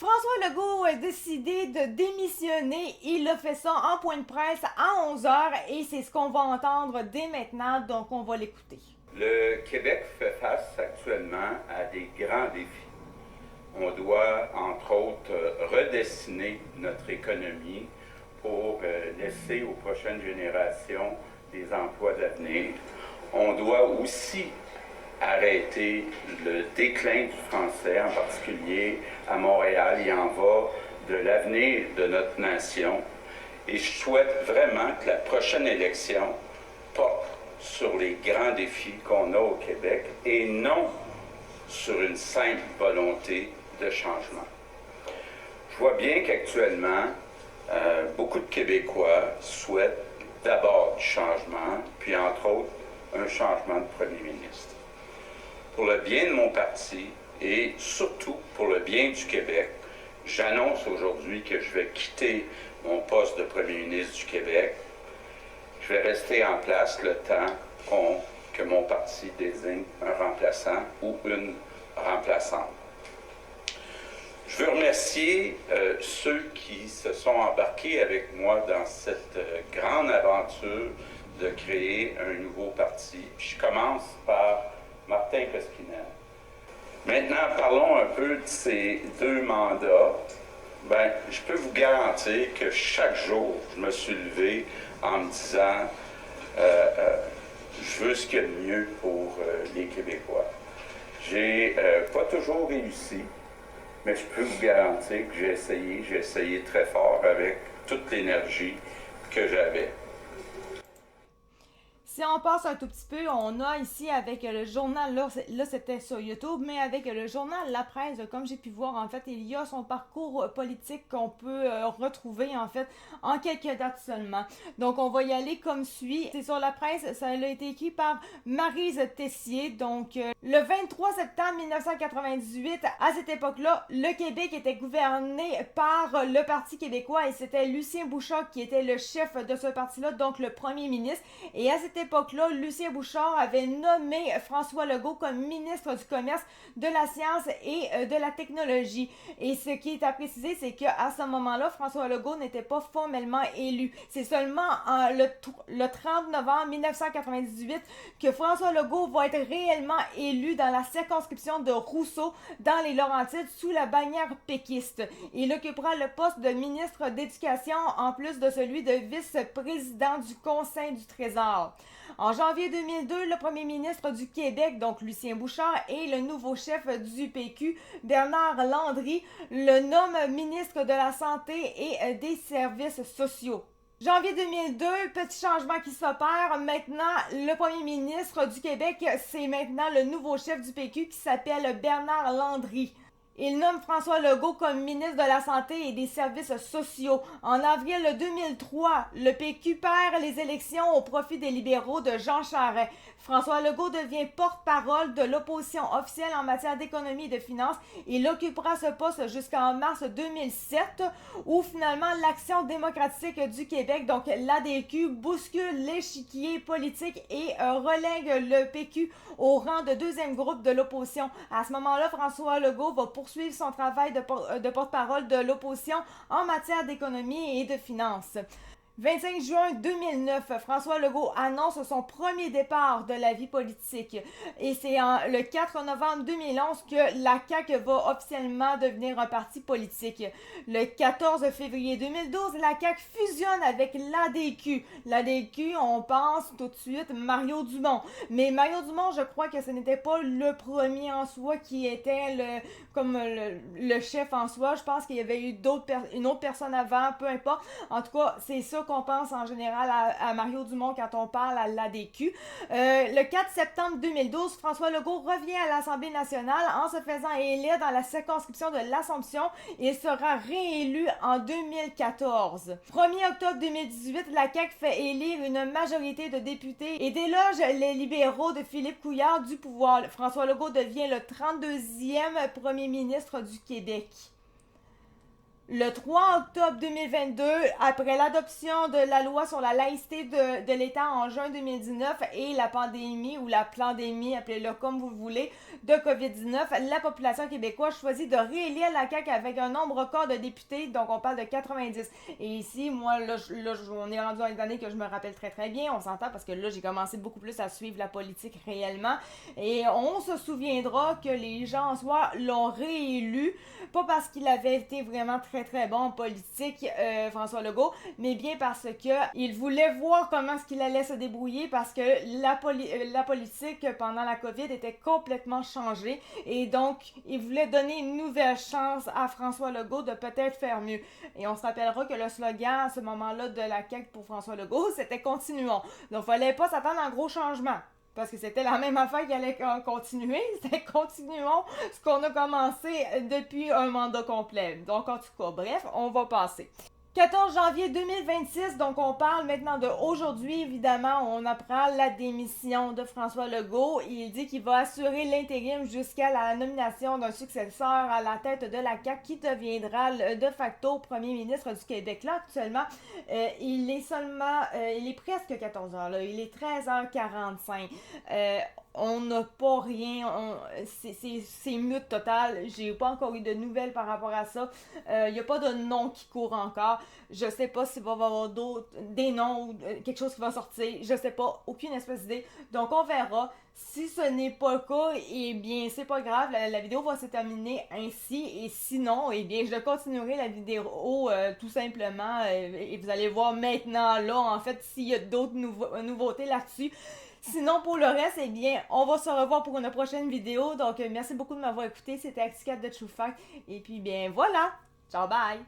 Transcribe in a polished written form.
François Legault a décidé de démissionner. Il a fait ça en point de presse à 11 heures et c'est ce qu'on va entendre dès maintenant, donc on va l'écouter. Le Québec fait face actuellement à des grands défis. On doit, entre autres, redessiner notre économie pour laisser aux prochaines générations des emplois d'avenir. On doit aussi arrêter le déclin du français, en particulier à Montréal. Il en va de l'avenir de notre nation. Et je souhaite vraiment que la prochaine élection porte sur les grands défis qu'on a au Québec et non sur une simple volonté de changement. Je vois bien qu'actuellement, beaucoup de Québécois souhaitent d'abord du changement, puis entre autres, un changement de premier ministre. Pour le bien de mon parti et surtout pour le bien du Québec, j'annonce aujourd'hui que je vais quitter mon poste de premier ministre du Québec. Je vais rester en place le temps que mon parti désigne un remplaçant ou une remplaçante. Je veux remercier ceux qui se sont embarqués avec moi dans cette grande aventure de créer un nouveau parti. Je commence par Martin Koskinen. Maintenant, parlons un peu de ces deux mandats. Je peux vous garantir que chaque jour, je me suis levé en me disant je veux ce qu'il y a de mieux pour les Québécois. J'ai pas toujours réussi, mais je peux vous garantir que j'ai essayé très fort avec toute l'énergie que j'avais. Si on passe un tout petit peu, on a ici avec le journal, là c'était sur YouTube, mais avec le journal La Presse, comme j'ai pu voir, en fait, il y a son parcours politique qu'on peut retrouver, en fait, en quelques dates seulement. Donc, on va y aller comme suit. C'est sur La Presse, ça a été écrit par Maryse Tessier. Donc, le 23 septembre 1998, à cette époque-là, le Québec était gouverné par le Parti québécois et c'était Lucien Bouchard qui était le chef de ce parti-là, donc le premier ministre. Et à cette époque-là, Lucien Bouchard avait nommé François Legault comme ministre du Commerce, de la Science et de la Technologie. Et ce qui est à préciser, c'est qu'à ce moment-là, François Legault n'était pas formellement élu. C'est seulement le 30 novembre 1998 que François Legault va être réellement élu dans la circonscription de Rousseau, dans les Laurentides, sous la bannière péquiste. Il occupera le poste de ministre d'Éducation, en plus de celui de vice-président du Conseil du Trésor. En janvier 2002, le premier ministre du Québec, donc Lucien Bouchard, et le nouveau chef du PQ, Bernard Landry, le nomment ministre de la Santé et des Services sociaux. Janvier 2002, petit changement qui s'opère. Maintenant, le premier ministre du Québec, c'est maintenant le nouveau chef du PQ qui s'appelle Bernard Landry. Il nomme François Legault comme ministre de la Santé et des Services sociaux. En avril 2003, le PQ perd les élections au profit des libéraux de Jean Charest. François Legault devient porte-parole de l'opposition officielle en matière d'économie et de finances. Il occupera ce poste jusqu'en mars 2007, où finalement l'Action démocratique du Québec, donc l'ADQ, bouscule l'échiquier politique et relègue le PQ au rang de deuxième groupe de l'opposition. À ce moment-là, François Legault va poursuivre son travail de porte-parole de l'opposition en matière d'économie et de finances. 25 juin 2009, François Legault annonce son premier départ de la vie politique. Et c'est le 4 novembre 2011 que la CAQ va officiellement devenir un parti politique. Le 14 février 2012, la CAQ fusionne avec l'ADQ. L'ADQ, on pense tout de suite Mario Dumont. Mais Mario Dumont, je crois que ce n'était pas le premier en soi qui était le chef en soi. Je pense qu'il y avait eu une autre personne avant, peu importe. En tout cas, c'est ça qu'on pense en général à Mario Dumont quand on parle à l'ADQ. Le 4 septembre 2012, François Legault revient à l'Assemblée nationale en se faisant élire dans la circonscription de l'Assomption. Il sera réélu en 2014. 1er octobre 2018, la CAQ fait élire une majorité de députés et déloge les libéraux de Philippe Couillard du pouvoir. François Legault devient le 32e premier ministre du Québec. Le 3 octobre 2022, après l'adoption de la loi sur la laïcité de l'État en juin 2019 et la pandémie ou la pandémie, appelez-le comme vous voulez, de COVID-19, la population québécoise choisit de réélire la CAQ avec un nombre record de députés, donc on parle de 90. Et ici, moi, là, on est rendu dans les années que je me rappelle très très bien, on s'entend parce que là, j'ai commencé beaucoup plus à suivre la politique réellement. Et on se souviendra que les gens en soi l'ont réélu, pas parce qu'il avait été vraiment très très bon en politique, François Legault, mais bien parce que il voulait voir comment est-ce qu'il allait se débrouiller parce que la politique pendant la COVID était complètement changée et donc il voulait donner une nouvelle chance à François Legault de peut-être faire mieux. Et on se rappellera que le slogan à ce moment-là de la CAQ pour François Legault, c'était continuons. Donc fallait pas s'attendre à un gros changement. Parce que c'était la même affaire qui allait continuer. C'était continuons ce qu'on a commencé depuis un mandat complet. Donc, en tout cas, bref, on va passer. 14 janvier 2026, donc on parle maintenant de aujourd'hui, évidemment, on apprend la démission de François Legault. Il dit qu'il va assurer l'intérim jusqu'à la nomination d'un successeur à la tête de la CAQ qui deviendra de facto premier ministre du Québec. Là, actuellement, il est presque 14 heures, là. Il est 13h45. On n'a pas rien, c'est mute total, j'ai pas encore eu de nouvelles par rapport à ça, il n'y a pas de nom qui court encore, je sais pas s'il va y avoir des noms ou quelque chose qui va sortir, je sais pas, aucune espèce d'idée, donc on verra. Si ce n'est pas le cas, eh bien c'est pas grave, la vidéo va se terminer ainsi, et sinon, eh bien je continuerai la vidéo tout simplement, et vous allez voir maintenant là, en fait, s'il y a d'autres nouveautés là-dessus. Sinon, pour le reste, eh bien, on va se revoir pour une prochaine vidéo. Donc, merci beaucoup de m'avoir écouté. C'était Acticat de True Fact. Et puis, bien, voilà. Ciao, bye!